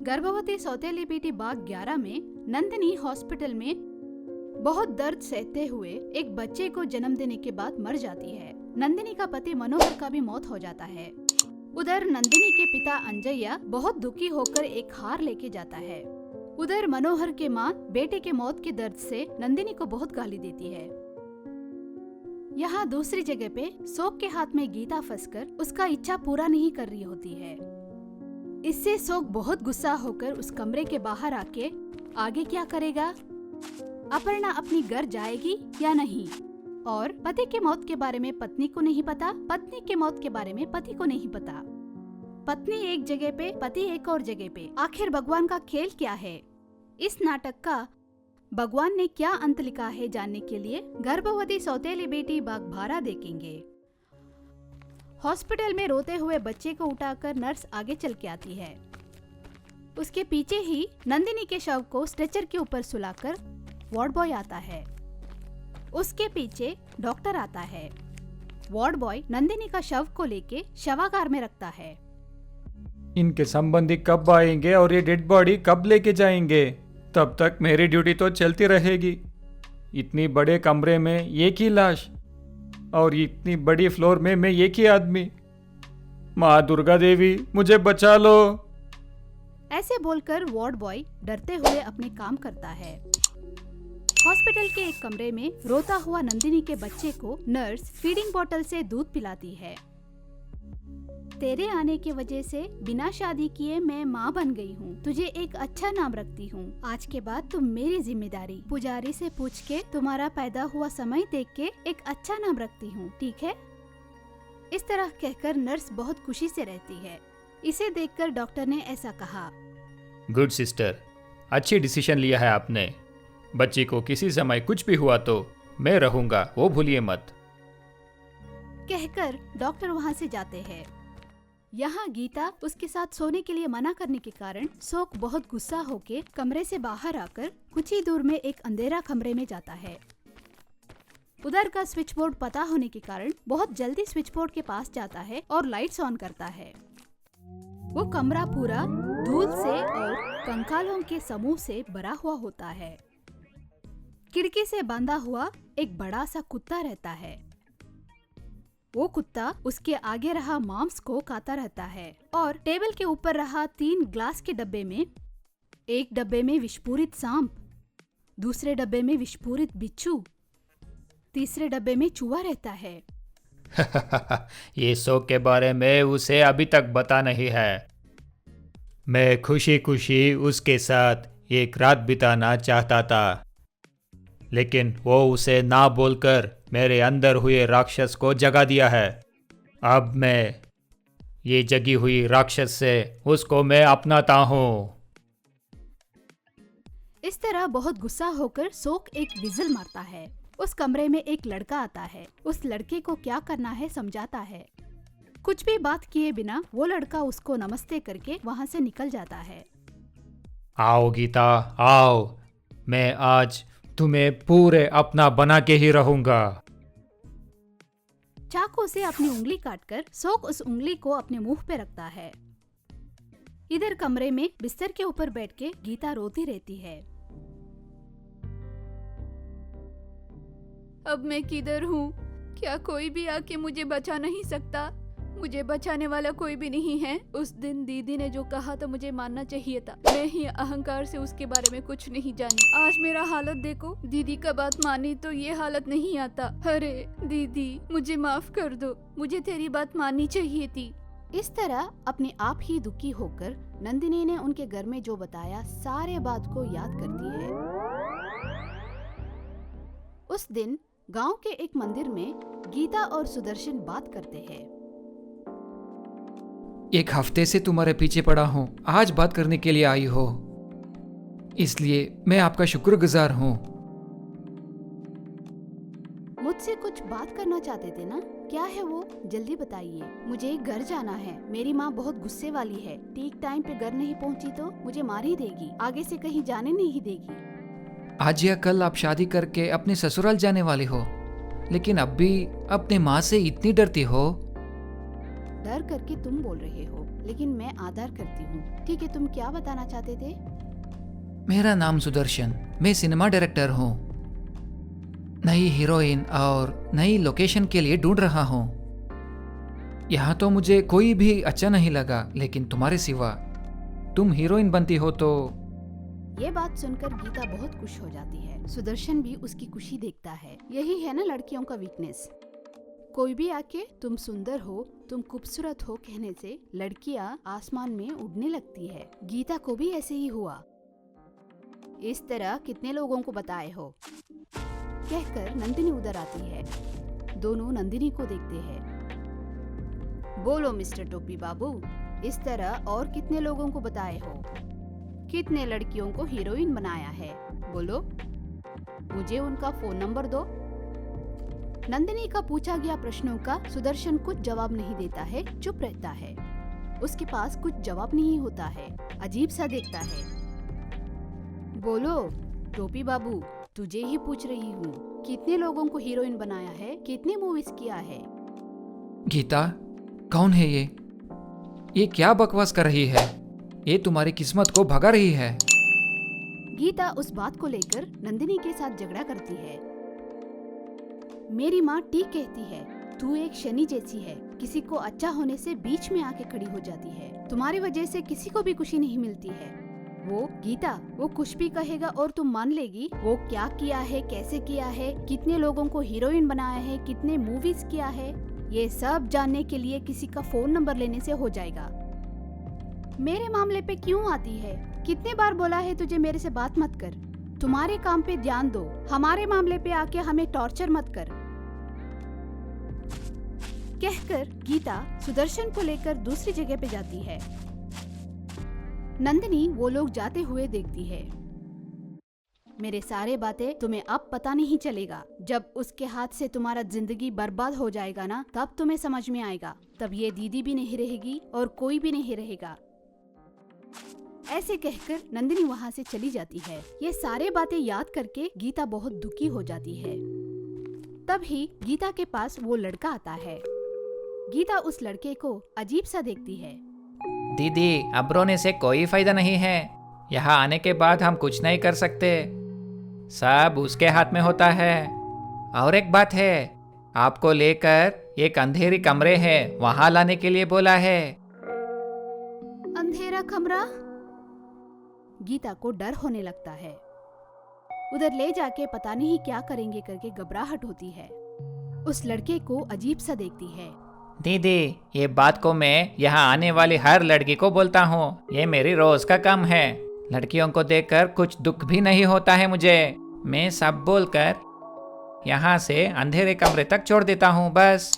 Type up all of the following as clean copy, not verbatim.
गर्भवती सौतेली बेटी बाग 11 में नंदिनी हॉस्पिटल में बहुत दर्द सहते हुए एक बच्चे को जन्म देने के बाद मर जाती है। नंदिनी का पति मनोहर का भी मौत हो जाता है। उधर नंदिनी के पिता अंजय्या बहुत दुखी होकर एक हार लेके जाता है। उधर मनोहर के माँ बेटे के मौत के दर्द से नंदिनी को बहुत गाली देती है। यहाँ दूसरी जगह पे शोक के हाथ में गीता फंसकर उसका इच्छा पूरा नहीं कर रही होती है। इससे शोक बहुत गुस्सा होकर उस कमरे के बाहर आके आगे क्या करेगा, अपर्णा अपनी घर जाएगी या नहीं, और पति के मौत के बारे में पत्नी को नहीं पता, पत्नी के मौत के बारे में पति को नहीं पता, पत्नी एक जगह पे पति एक और जगह पे, आखिर भगवान का खेल क्या है। इस नाटक का भगवान ने क्या अंत लिखा है जानने के लिए गर्भवती सौतेली बेटी बाग 12 देखेंगे। हॉस्पिटल में रोते हुए बच्चे को उठाकर नर्स आगे चल के आती है। उसके पीछे ही नंदिनी के शव को स्ट्रेचर के ऊपर सुलाकर वार्ड बॉय आता है। उसके पीछे डॉक्टर आता है। वार्ड बॉय नंदिनी का शव को लेके शवागार में रखता है। इनके संबंधी कब आएंगे और ये डेड बॉडी कब लेके जाएंगे? तब तक मेरी ड्यूटी तो चलती रहेगी। इतनी बड़े कमरे में एक ही लाश और इतनी बड़ी फ्लोर में मैं एक ही आदमी। माँ दुर्गा देवी मुझे बचा लो। ऐसे बोलकर वार्ड बॉय डरते हुए अपने काम करता है। हॉस्पिटल के एक कमरे में रोता हुआ नंदिनी के बच्चे को नर्स फीडिंग बोतल से दूध पिलाती है। तेरे आने की वजह से बिना शादी किए मैं माँ बन गई हूँ। तुझे एक अच्छा नाम रखती हूँ। आज के बाद तुम मेरी जिम्मेदारी। पुजारी से पूछ के तुम्हारा पैदा हुआ समय देख के एक अच्छा नाम रखती हूँ, ठीक है? इस तरह कहकर नर्स बहुत खुशी से रहती है। इसे देखकर डॉक्टर ने ऐसा कहा, गुड सिस्टर, अच्छी डिसीजन लिया है आपने। बच्ची को किसी समय कुछ भी हुआ तो मैं रहूंगा, वो भूलिए मत। कहकर डॉक्टर वहाँ से जाते हैं। यहाँ गीता उसके साथ सोने के लिए मना करने के कारण शोक बहुत गुस्सा होके कमरे से बाहर आकर कुछ ही दूर में एक अंधेरा कमरे में जाता है। उधर का स्विच बोर्ड पता होने के कारण बहुत जल्दी स्विच बोर्ड के पास जाता है और लाइट्स ऑन करता है। वो कमरा पूरा धूल से और कंकालों के समूह से भरा हुआ होता है। खिड़की से बांधा हुआ एक बड़ा सा कुत्ता रहता है। वो कुत्ता उसके आगे रहा मांस को खाता रहता है और टेबल के ऊपर रहा 3 ग्लास के डब्बे में, एक डब्बे में विस्फोरित सांप, दूसरे डब्बे में विस्फोरित बिच्छू, तीसरे डब्बे में चूहा रहता है। ये शोक के बारे में उसे अभी तक पता नहीं है। मैं खुशी खुशी उसके साथ एक रात बिताना चाहता था, लेकिन वो उसे ना बोलकर मेरे अंदर हुए राक्षस को जगा दिया है। अब मैं ये जगी हुई राक्षस से उसको मैं अपनाता हूँ। इस तरह बहुत गुस्सा होकर शोक एक विजिल मारता है। उस कमरे में एक लड़का आता है। उस लड़के को क्या करना है समझाता है। कुछ भी बात किए बिना वो लड़का उसको नमस्ते करके वहाँ से निकल जाता है। आओ गीता, आओ, मैं आज तुम्हें पूरे अपना बना के ही रहूंगा। चाकू से अपनी उंगली काटकर शोक उस उंगली को अपने मुंह पे रखता है। इधर कमरे में बिस्तर के ऊपर बैठ के गीता रोती रहती है। अब मैं किधर हूँ? क्या कोई भी आके मुझे बचा नहीं सकता? मुझे बचाने वाला कोई भी नहीं है। उस दिन दीदी ने जो कहा था मुझे मानना चाहिए था। मैं ही अहंकार से उसके बारे में कुछ नहीं जानी। आज मेरा हालत देखो। दीदी का बात मानी तो ये हालत नहीं आता। अरे दीदी, मुझे माफ कर दो। मुझे तेरी बात माननी चाहिए थी। इस तरह अपने आप ही दुखी होकर नंदिनी ने उनके घर में जो बताया सारे बात को याद करती है। उस दिन गांव के एक मंदिर में गीता और सुदर्शन बात करते हैं। एक हफ्ते से तुम्हारे पीछे पड़ा हूँ, आज बात करने के लिए आई हो, इसलिए मैं आपका शुक्रगुजार हूँ। मुझसे कुछ बात करना चाहते थे ना? क्या है वो? जल्दी बताइए। मुझे घर जाना है। मेरी माँ बहुत गुस्से वाली है। ठीक टाइम पे घर नहीं पहुँची तो मुझे मार ही देगी। आगे से कहीं जाने नहीं देगी। आज या कल आप शादी करके अपने ससुराल जाने वाले हो, लेकिन अब भी अपने माँ से इतनी डरती हो। डर करके तुम बोल रहे हो, लेकिन मैं आदर करती हूँ। ठीक है, तुम क्या बताना चाहते थे? मेरा नाम सुदर्शन, मैं सिनेमा डायरेक्टर हूँ। नई हीरोइन और नई लोकेशन के लिए ढूंढ रहा हूँ। यहाँ तो मुझे कोई भी अच्छा नहीं लगा, लेकिन तुम्हारे सिवा तुम हीरोइन बनती हो तो। ये बात सुनकर गीता बहुत खुश हो जाती है। सुदर्शन भी उसकी खुशी देखता है। यही है ना लड़कियों का वीकनेस। कोई भी आके तुम सुंदर हो, तुम खूबसूरत हो कहने से लड़कियां आसमान में उड़ने लगती है। गीता को भी ऐसे ही हुआ। इस तरह कितने लोगों को बताए हो? कहकर नंदिनी उधर आती है। दोनों नंदिनी को देखते हैं। बोलो मिस्टर टोपी बाबू, इस तरह और कितने लोगों को बताए हो? कितने लड़कियों को हीरोइन बनाया है? बोलो, मुझे उनका फोन नंबर दो। नंदिनी का पूछा गया प्रश्नों का सुदर्शन कुछ जवाब नहीं देता है, चुप रहता है। उसके पास कुछ जवाब नहीं होता है, अजीब सा देखता है। बोलो टोपी बाबू, तुझे ही पूछ रही हूँ, कितने लोगों को हीरोइन बनाया है, कितने मूवीज किया है? गीता, कौन है ये? ये क्या बकवास कर रही है? ये तुम्हारी किस्मत को भगा रही है। गीता उस बात को लेकर नंदिनी के साथ झगड़ा करती है। मेरी माँ ठीक कहती है, तू एक शनि जैसी है, किसी को अच्छा होने से बीच में आके खड़ी हो जाती है। तुम्हारी वजह से किसी को भी खुशी नहीं मिलती है। वो गीता, वो कुछ भी कहेगा और तुम मान लेगी? वो क्या किया है, कैसे किया है, कितने लोगों को हीरोइन बनाया है, कितने मूवीज किया है, ये सब जानने के लिए किसी का फोन नंबर लेने से हो जाएगा। मेरे मामले पे क्यों आती है? कितने बार बोला है तुझे मेरे से बात मत कर। तुम्हारे काम पे ध्यान दो, हमारे मामले पे आके हमें टॉर्चर मत कर। कहकर गीता सुदर्शन को लेकर दूसरी जगह पे जाती है। नंदिनी वो लोग जाते हुए देखती है। मेरे सारे बातें तुम्हें अब पता नहीं चलेगा। जब उसके हाथ से तुम्हारा जिंदगी बर्बाद हो जाएगा ना, तब तुम्हें समझ में आएगा। तब ये दीदी भी नहीं रहेगी और कोई भी नहीं रहेगा। ऐसे कहकर नंदिनी वहाँ से चली जाती है। ये सारे बातें याद करके गीता बहुत दुखी हो जाती है। तभी गीता के पास वो लड़का आता है। गीता उस लड़के को अजीब सा देखती है। दीदी, अब रोने से कोई फायदा नहीं है। यहाँ आने के बाद हम कुछ नहीं कर सकते, सब उसके हाथ में होता है। और एक बात है, आपको लेकर एक अंधेरी कमरे है, वहाँ लाने के लिए बोला है। अंधेरा कमरा? गीता को डर होने लगता है। उधर ले जाके पता नहीं क्या करेंगे करके घबराहट होती है। उस लड़के को अजीब सा देखती है। दीदी, ये बात को मैं यहाँ आने वाली हर लड़की को बोलता हूँ, ये मेरी रोज का काम है। लड़कियों को देखकर कुछ दुख भी नहीं होता है मुझे। मैं सब बोलकर यहाँ से अंधेरे कमरे तक छोड़ देता हूँ बस।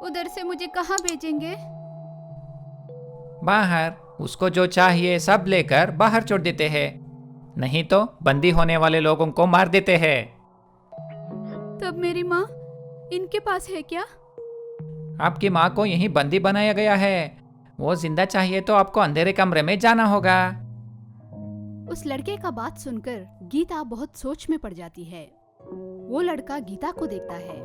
उधर से मुझे कहाँ भेजेंगे? बाहर, उसको जो चाहिए सब लेकर बाहर छोड़ देते हैं, नहीं तो बंदी होने वाले लोगों को मार देते हैं। तब मेरी माँ इनके पास है क्या? आपकी माँ को यहीं बंदी बनाया गया है। वो जिंदा चाहिए तो आपको अंधेरे कमरे में जाना होगा। उस लड़के का बात सुनकर गीता बहुत सोच में पड़ जाती है। वो लड़का गीता को देखता है।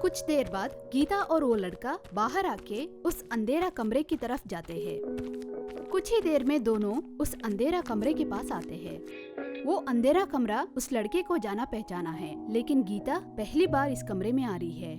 कुछ देर बाद गीता और वो लड़का बाहर आके उस अंधेरा कमरे की तरफ जाते हैं। कुछ ही देर में दोनों उस अंधेरा कमरे के पास आते हैं। वो अंधेरा कमरा उस लड़के को जाना पहचाना है, लेकिन गीता पहली बार इस कमरे में आ रही है।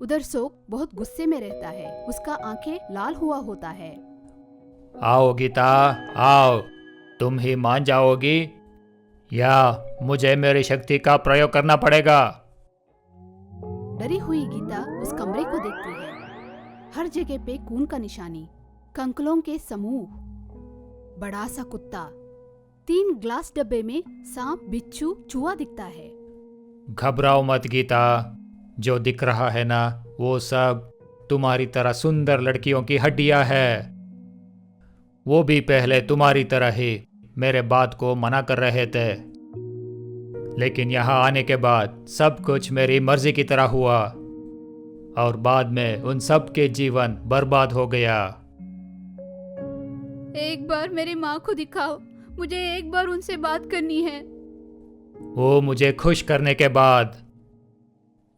उधर शोक बहुत गुस्से में रहता है, उसका आंखें लाल हुआ होता है। आओ गीता, आओ, तुम ही मान जाओगी या मुझे मेरी शक्ति का प्रयोग करना पड़ेगा? डरी हुई गीता उस कमरे को देखती है। हर जगह पे खून का निशानी, कंकलों के समूह, बड़ा सा कुत्ता, 3 ग्लास डब्बे में सांप, बिच्छू, चूहा दिखता है। घबराओ मत गीता, जो दिख रहा है ना वो सब तुम्हारी तरह सुंदर लड़कियों की हड्डियां है। वो भी पहले तुम्हारी तरह ही मेरे बात को मना कर रहे थे, लेकिन यहाँ आने के बाद सब कुछ मेरी मर्जी की तरह हुआ और बाद में उन सब के जीवन बर्बाद हो गया। एक बार मेरी माँ को दिखाओ, मुझे एक बार उनसे बात करनी है। वो मुझे खुश करने के बाद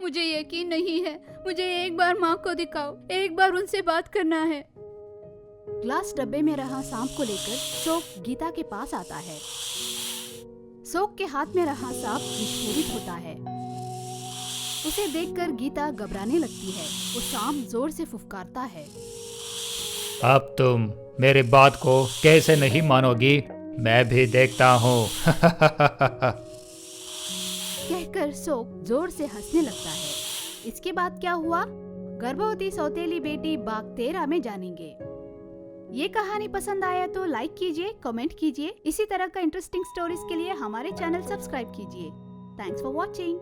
मुझे यकीन नहीं है। मुझे एक बार माँ को दिखाओ, एक बार उनसे बात करना है। ग्लास डब्बे में रहा सांप को लेकर शोक गीता के पास आता है। शोक के हाथ में रहा सांप विस्फोरित होता है। उसे देखकर गीता घबराने लगती है। वो सांप जोर से फुफकारता है। अब तुम मेरी बात को कैसे नहीं मानोगी, मैं भी देखता हूँ। कहकर शोक जोर से हंसने लगता है। इसके बाद क्या हुआ, गर्भवती सौतेली बेटी भाग 13 में जानेंगे। ये कहानी पसंद आया तो लाइक कीजिए, कमेंट कीजिए। इसी तरह का इंटरेस्टिंग स्टोरीज के लिए हमारे चैनल सब्सक्राइब कीजिए। Thanks for watching.